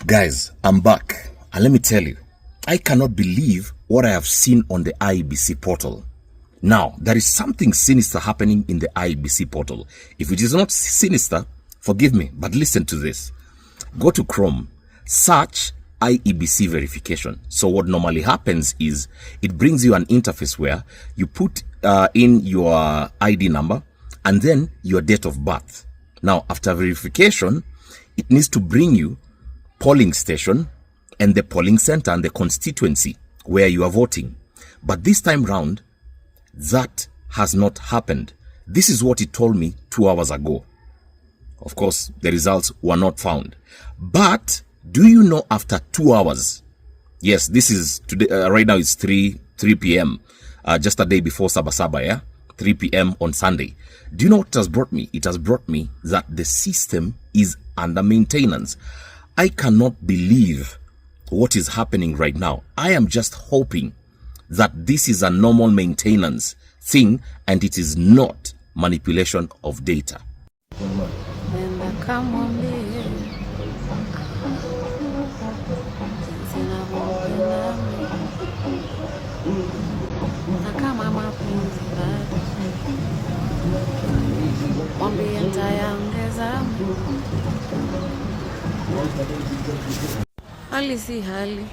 Guys, I'm back, and let me tell you, I cannot believe what I have seen on the Iebc portal. Now, there is something sinister happening in the Iebc portal. If it is not sinister, forgive me, but listen to this. Go to Chrome, search Iebc verification. So what normally happens is it brings you an interface where you put in your ID number and then your date of birth. Now, after verification, it needs to bring you polling station and the polling center and the constituency where you are voting. But this time round, that has not happened. This is what it told me 2 hours ago. Of course, the results were not found. But do you know after 2 hours, yes, this is today, right now it's 3 p.m., just a day before Sabasaba, yeah? 3 p.m. on Sunday. Do you know what it has brought me? It has brought me that the system is under maintenance. I cannot believe what is happening right now. I am just hoping that this is a normal maintenance thing and it is not manipulation of data. Hali si hali.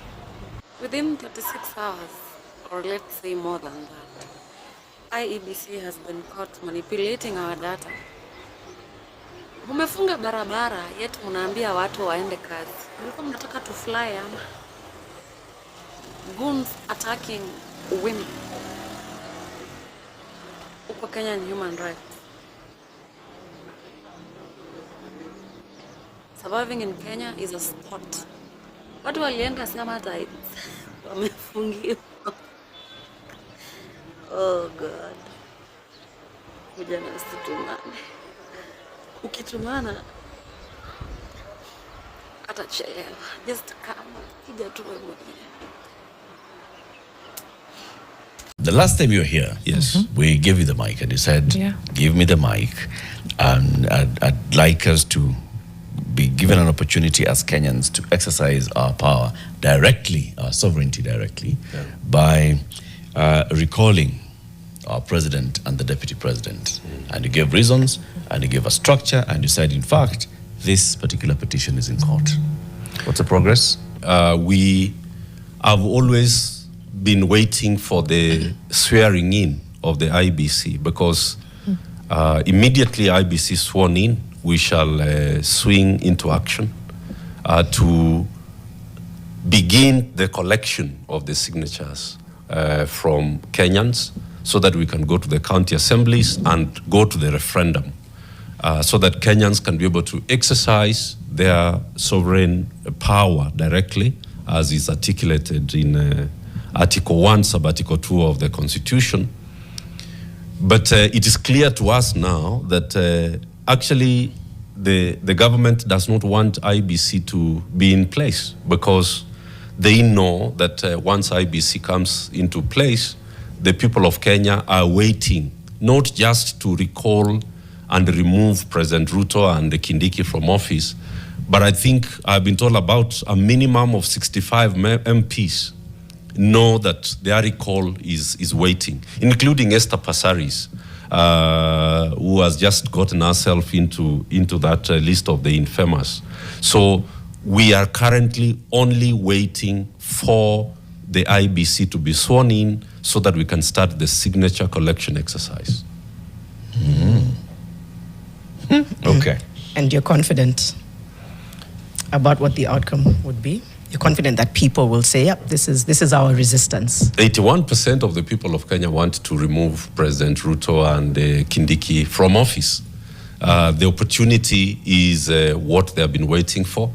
Within 36 hours, or let's say more than that, Iebc has been caught manipulating our data. Mumefunga barabara, yet munaambia watu waende kazi. Mlikuwa mnataka to fly ama? Goons attacking women. Uko Kenya and human rights. Surviving in Kenya is a sport. Watu walienda summer tides. Wamefungiwa. Oh God. Kujana usitumane. Ukitumana atachelewa. Just come. Kija tuwe mwenye. The last time you were here, yes, we gave you the mic and you said, give me the mic. And I'd like us to be given an opportunity as Kenyans to exercise our power directly, our sovereignty directly, by recalling our president and the deputy president. And you gave reasons, and you gave a structure, and you said, in fact, this particular petition is in court. What's the progress? We have always been waiting for the swearing in of the Iebc, because immediately Iebc is sworn in, we shall swing into action to begin the collection of the signatures from Kenyans, so that we can go to the county assemblies and go to the referendum, so that Kenyans can be able to exercise their sovereign power directly, as is articulated in Article 1, Sub-Article 2 of the Constitution. But it is clear to us now that actually the government does not want Iebc to be in place, because they know that once Iebc comes into place, the people of Kenya are waiting not just to recall and remove President Ruto and Kindiki from office, but I think I've been told about a minimum of 65 MPs know that their recall is waiting, including Esther Passaris, who has just gotten herself into that list of the infamous. So we are currently only waiting for the Iebc to be sworn in, so that we can start the signature collection exercise. Okay. And you're confident about what the outcome would be? You're confident that people will say, yep, this is our resistance? 81% of the people of Kenya want to remove President Ruto and Kindiki from office. The opportunity is what they have been waiting for.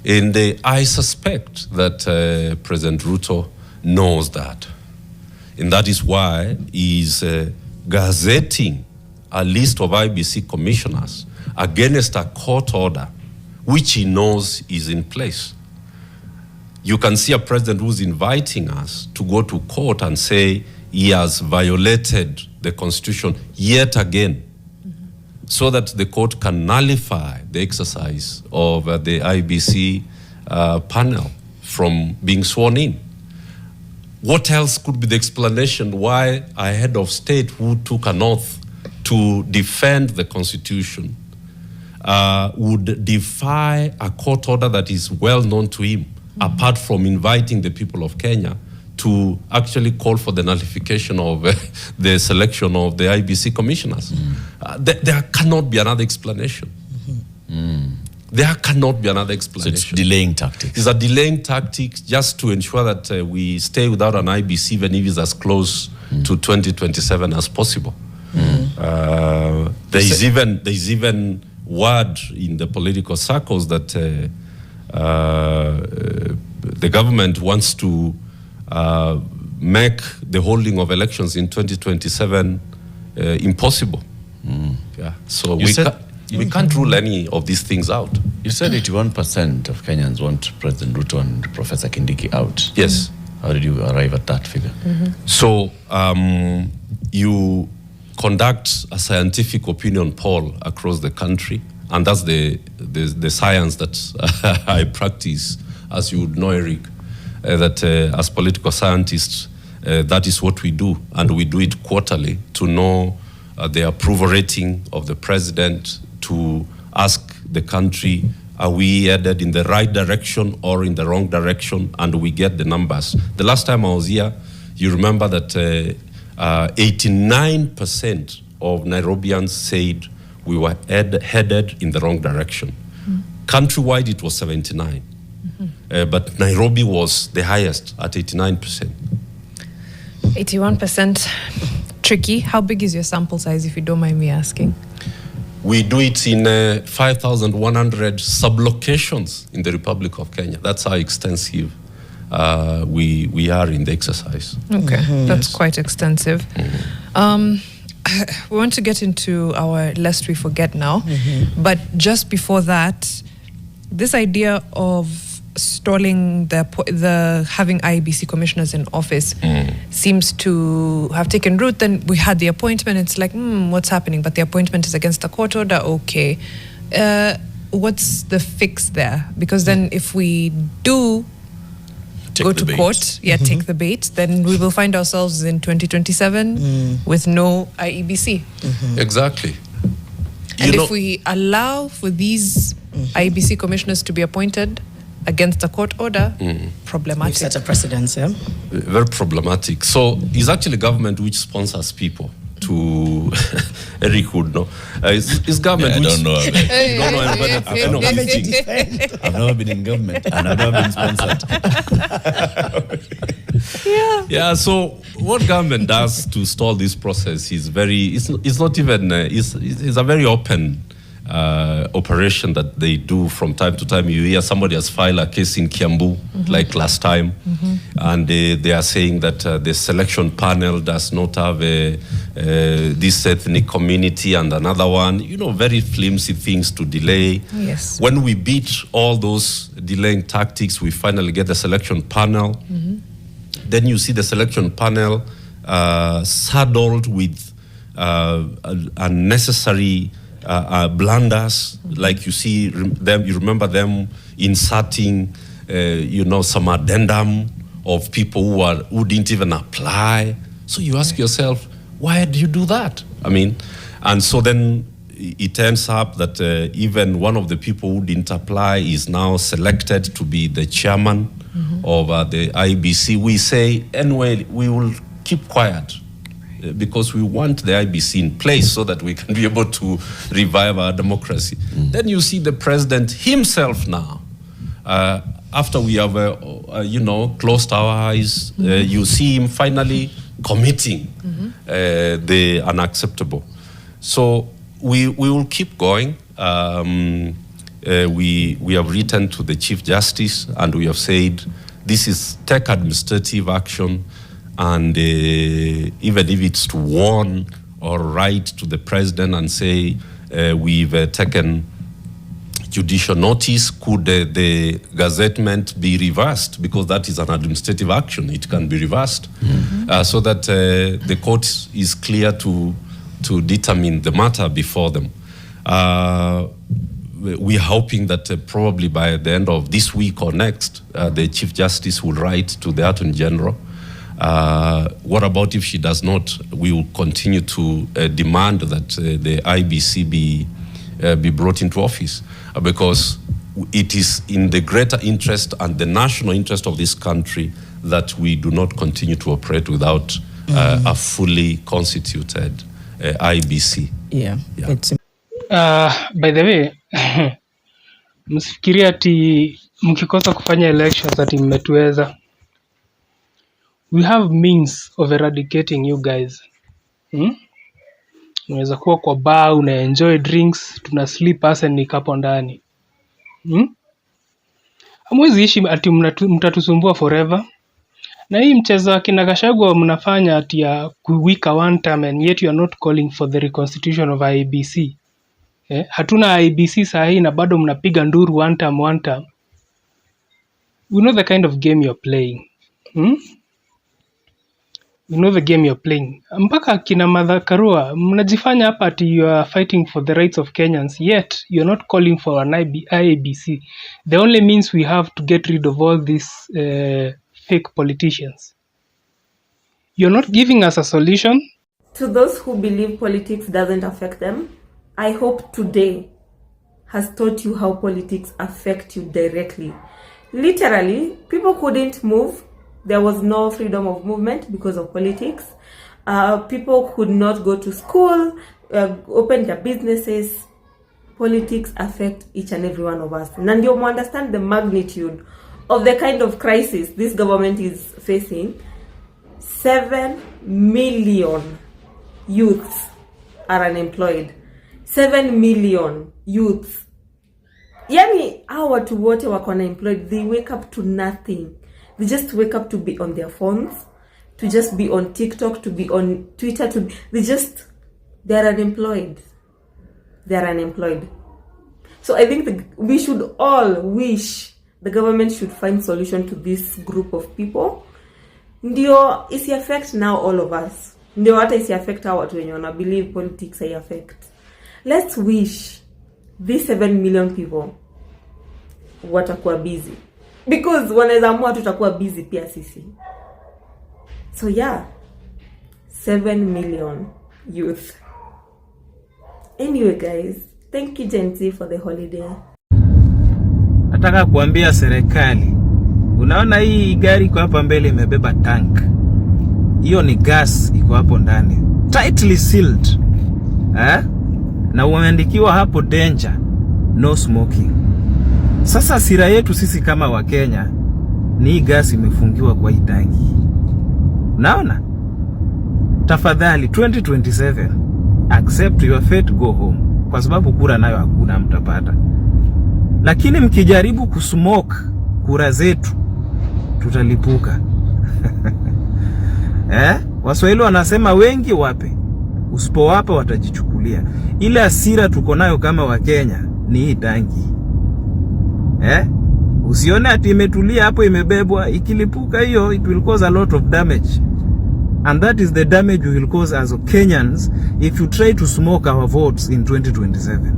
And I suspect that President Ruto knows that. And that is why he's gazetting a list of Iebc commissioners against a court order, which he knows is in place. You can see a president who's inviting us to go to court and say he has violated the Constitution yet again, so that the court can nullify the exercise of the Iebc panel from being sworn in. What else could be the explanation why a head of state who took an oath to defend the Constitution would defy a court order that is well known to him, apart from inviting the people of Kenya to actually call for the nullification of the selection of the IEBC commissioners? There cannot be another explanation. There cannot be another explanation. So it's delaying tactics. It's a delaying tactic just to ensure that we stay without an IEBC, even if it's as close to 2027 as possible. There is even word in the political circles that the government wants to make the holding of elections in 2027 impossible. Yeah. So we can't rule any of these things out. You said 81% of Kenyans want President Ruto and Professor Kindiki out. Yes. How did you arrive at that figure? So you conduct a scientific opinion poll across the country, and that's the science that I practice, as you would know, Eric, that as political scientists, that is what we do, and we do it quarterly to know the approval rating of the president, to ask the country, are we headed in the right direction or in the wrong direction, and we get the numbers. The last time I was here, you remember that 89% of Nairobians said we were headed in the wrong direction. Countrywide, it was 79. But Nairobi was the highest at 89%. 81%. Tricky. How big is your sample size, if you don't mind me asking? We do it in 5,100 sub-locations in the Republic of Kenya. That's how extensive we are in the exercise. Okay, that's quite extensive. We want to get into our lest we forget now, but just before that, this idea of stalling the having IEBC commissioners in office seems to have taken root. Then we had the appointment. It's like, what's happening? But the appointment is against the court order. Okay, what's the fix there? Because then if we do go to court, take the bait, then we will find ourselves in 2027 with no IEBC. Exactly. And if we allow for these IEBC commissioners to be appointed against a court order, problematic. We've set a precedence, yeah? Very problematic. So it's actually government which sponsors people to Eric would know. It's government which... I don't know. You don't know anything. I've never been in government and I've never been sponsored. Yeah, so what government does to stall this process is it's not even, it's a very open operation that they do from time to time. You hear somebody has filed a case in Kiambu, like last time, and they are saying that the selection panel does not have this ethnic community and another one, very flimsy things to delay. Yes. When we beat all those delaying tactics, we finally get the selection panel. Then you see the selection panel saddled with unnecessary blunders, like you see them. You remember them inserting, some addendum of people who didn't even apply. So you ask yourself, why do you do that? I mean, and so then it ends up that even one of the people who didn't apply is now selected to be the chairman of the IEBC. We say, anyway, we will keep quiet because we want the IEBC in place so that we can be able to revive our democracy. Then you see the president himself now, after we have, closed our eyes, you see him finally committing the unacceptable. So we will keep going. We have written to the Chief Justice and we have said, this is take administrative action, and even if it's to warn or write to the president and say we've taken judicial notice, could the gazettement be reversed? Because that is an administrative action. It can be reversed so that the court is clear to determine the matter before them. we're hoping that probably by the end of this week or next, the Chief Justice will write to the Attorney General. What about if she does not? We will continue to demand that the IBC be brought into office, because it is in the greater interest and the national interest of this country that we do not continue to operate without a fully constituted IBC. Yeah. It's By the way, msifikiria ati mkikosa kufanya elections ati mmetuweza. We have means of eradicating you guys. Unaweza kuwa kwa bar, una enjoy drinks, tuna sleep arsenic hapo ndani. Hamwezi ishi ati mtatusumbua forever. Na hii mchezo wa kina Gachagua mnafanya ati ya kuwika one term, and yet you are not calling for the reconstitution of IEBC. Hatuna IEBC saa hii na bado mnapiga nduru one term. We know the kind of game you're playing. We know the game you're playing. Mpaka kina Martha Karua mnajifanya hapa ati you are fighting for the rights of Kenyans, yet you're not calling for an IEBC. The only means we have to get rid of all these fake politicians. You're not giving us a solution. To those who believe politics doesn't affect them, I hope today has taught you how politics affect you directly. Literally, people couldn't move. There was no freedom of movement because of politics. People could not go to school, open their businesses. Politics affect each and every one of us. And you understand the magnitude of the kind of crisis this government is facing. 7 million youths are unemployed. 7 million youths. Yani, hao watu wote wako unemployed. They wake up to nothing. They just wake up to be on their phones, to just be on TikTok, to be on Twitter, they're unemployed. They're unemployed. So I think we should all wish the government should find solution to this group of people. Ndio isi affect now all of us. Ndio hata isi affect hao watu wenye wana believe politics I affect. Let's wish these 7 million people watakuwa busy. Because wanaweza amua tutakuwa busy pia sisi. So yeah, 7 million youth. Anyway guys, thank you Genz for the holiday. Nataka kuambia serikali, unaona hii gari iko hapa mbele imebeba tank. Hiyo ni gas iko hapo ndani. Tightly sealed. Na umeandikiwa hapo danger, no smoking. Sasa sira yetu sisi kama wa Kenya ni hii gas imefungiwa kwa hii tanki. Unaona? Tafadhali 2027 accept your fate, go home. Kwa sababu kura nayo hakuna mtapata. Lakini mkijaribu kusmoke kura zetu tutalipuka. Waswahili wanasema wengi wape, usipowapa watajichukulia. Ile hasira tuko nayo kama wa Kenya ni hii tanki. Usione ati imetulia hapo imebebwa, ikilipuka hiyo it will cause a lot of damage. And that is the damage we will cause as Kenyans if you try to smoke our votes in 2027.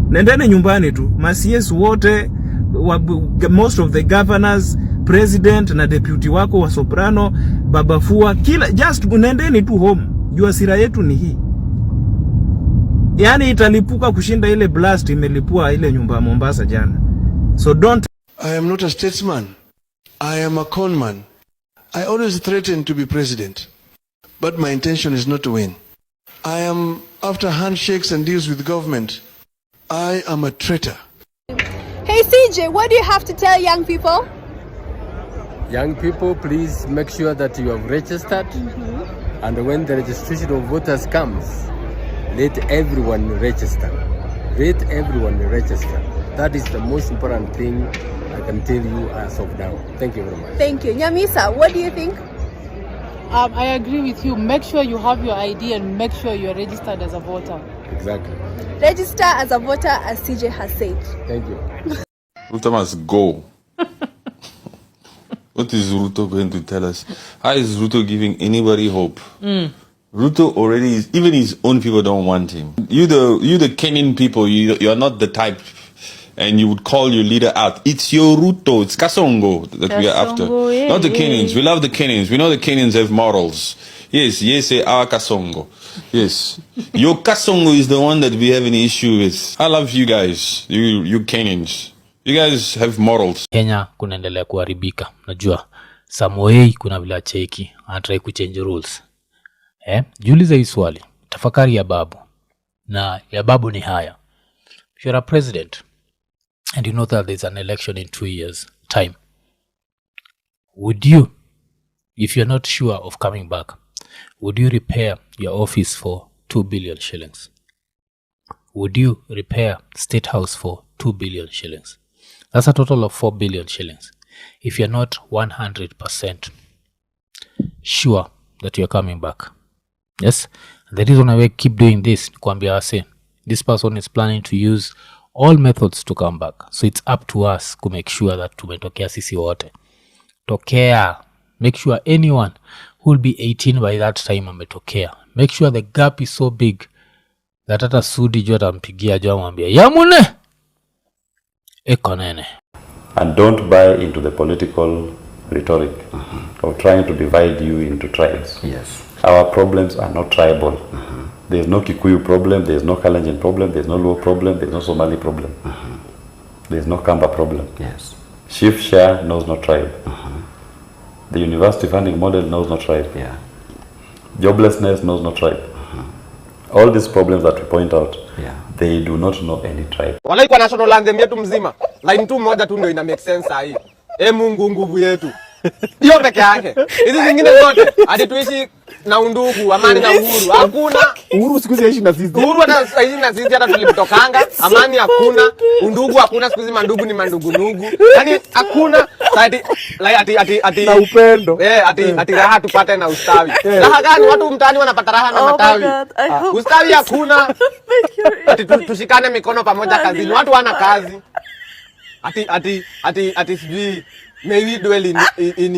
Nendeni nyumbani tu. Masies wote, most of the governors, president na deputy wako wa soprano, babafua, kila, just nendeni tu home. Jua sira yetu ni hii. Yani italipuka kushinda ile blast imelipua ile nyumba Mombasa jana. So don't. I am not a statesman. I am a conman. I always threaten to be president, but my intention is not to win. I am after handshakes and deals with government. I am a traitor. Hey CJ, what do you have to tell young people? Young people, please make sure that you have registered. And when the registration of voters comes, let everyone register. Let everyone register. That is the most important thing I can tell you as of now. Thank you very much. Thank you. Nyamisa, what do you think? I agree with you. Make sure you have your ID and make sure you are registered as a voter. Exactly. Register as a voter, as CJ has said. Thank you. Ruto must go. What is Ruto going to tell us? How is Ruto giving anybody hope? Ruto already is, even his own people don't want him. You the Kenyan people, you're not the type, and you would call your leader out. It's your Ruto, it's Kasongo that we are after. Yeah, Not the Kenyans. We love the Kenyans. We know the Kenyans have morals. Yes, our Kasongo. Yes. Your Kasongo is the one that we have an issue with. I love you guys, you Kenyans. You guys have morals. Kenya kunaendelea kuharibika. Najua Samoei kuna vile cheki anatry kuchange rules. Jiulize hii swali. Tafakari ya babu. Na ya babu ni haya. If you're a president and you know that there's an election in 2 years time, would you, if you're not sure of coming back, would you repair your office for 2 billion shillings? Would you repair State House for 2 billion shillings? That's a total of 4 billion shillings. If you're not 100% sure that you're coming back. Yes? The reason I keep doing this, kuambia ase, this person is planning to use all methods to come back. So it's up to us to make sure that tumetokea sisi wote. Tokea. Make sure anyone who will be 18 by that time ametokea. Make sure the gap is so big that hata Sudi jota mpigia jwa mwambia Yamune ekonene. And don't buy into the political rhetoric of trying to divide you into tribes. Yes. Our problems are not tribal. There's no Kikuyu problem, there's no Kalenjin problem, there's no Luo problem, there's no Somali problem. There's no Kamba problem. Yes. Shift share knows no tribe. The university funding model knows no tribe. Yeah. Joblessness knows no tribe. All these problems that we point out, they do not know any tribe. Walai kwa national anthem yetu mzima, line tu moja tu ndio ina make sense sahi. Mungu nguvu yetu. Hiyo peke yake. Hizi zingine zote hadi tuishi na undugu, amani na uhuru. Hakuna. Uhuru siku hizi na sisi. Uhuru hata hizi na sisi hata tulipotokanga, amani hakuna, undugu hakuna, siku hizi mandugu ni mandugu. Yaani hakuna ati na upendo. Ati raha tupate na ustawi. Raha gani watu mtaani wanapata raha na matawi? Ustawi hakuna. Ati tushikane mikono pamoja kazini. Watu wana kazi. Ati sijui may we dwell in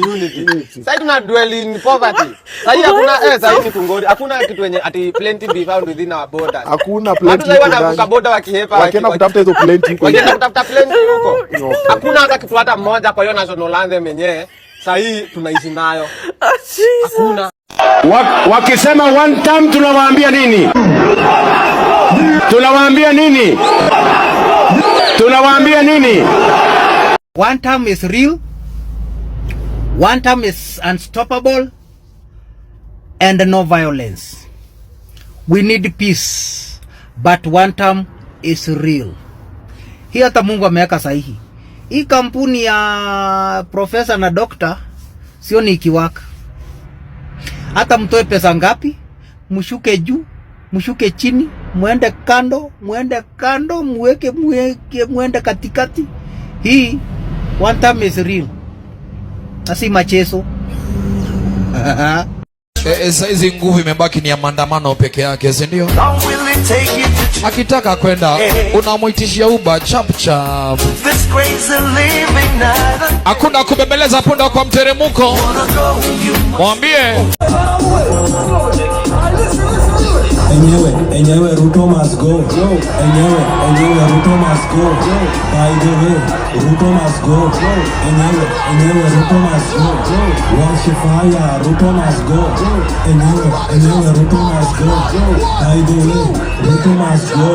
unity. Sasa tuna dwell in poverty. Sasa hakuna sasa ni kungori. Hakuna kitu yenye ati plenty be found within our borders. Hakuna plenty. Watu wanavuka border wakihepa. Wakienda kutafuta hizo plenty huko. Wakienda kutafuta plenty huko. Hakuna hata kitu hata mmoja kwa hiyo national anthem yenyewe. Sasa tunaishi nayo. Hakuna. Wakisema one time tunawaambia nini? Tunawaambia nini? Tunawaambia nini? One term is real, one term is unstoppable, and no violence. We need peace, but one term is real. Hii hata Mungu ameweka sahihi. Hii kampuni ya profesa na dokta sio ni ikiwaka. Hata mtoe pesa ngapi, mshuke juu, mshuke chini, muende kando, muende katikati. Hii one time is real. Asi machezo. Saizi nguvu imebaki ni ya maandamano peke yake, si ndio? Akitaka kwenda unamuitishia Uber chap. Hakuna kubembeleza punda kwa mteremuko. Mwambie Enyewe Ruto must go. Enyewe Ruto must go. By the way, Ruto must go. Enyewe Ruto must go. Wash fire, Ruto must go. Enyewe Ruto must go. By the way, Ruto must go.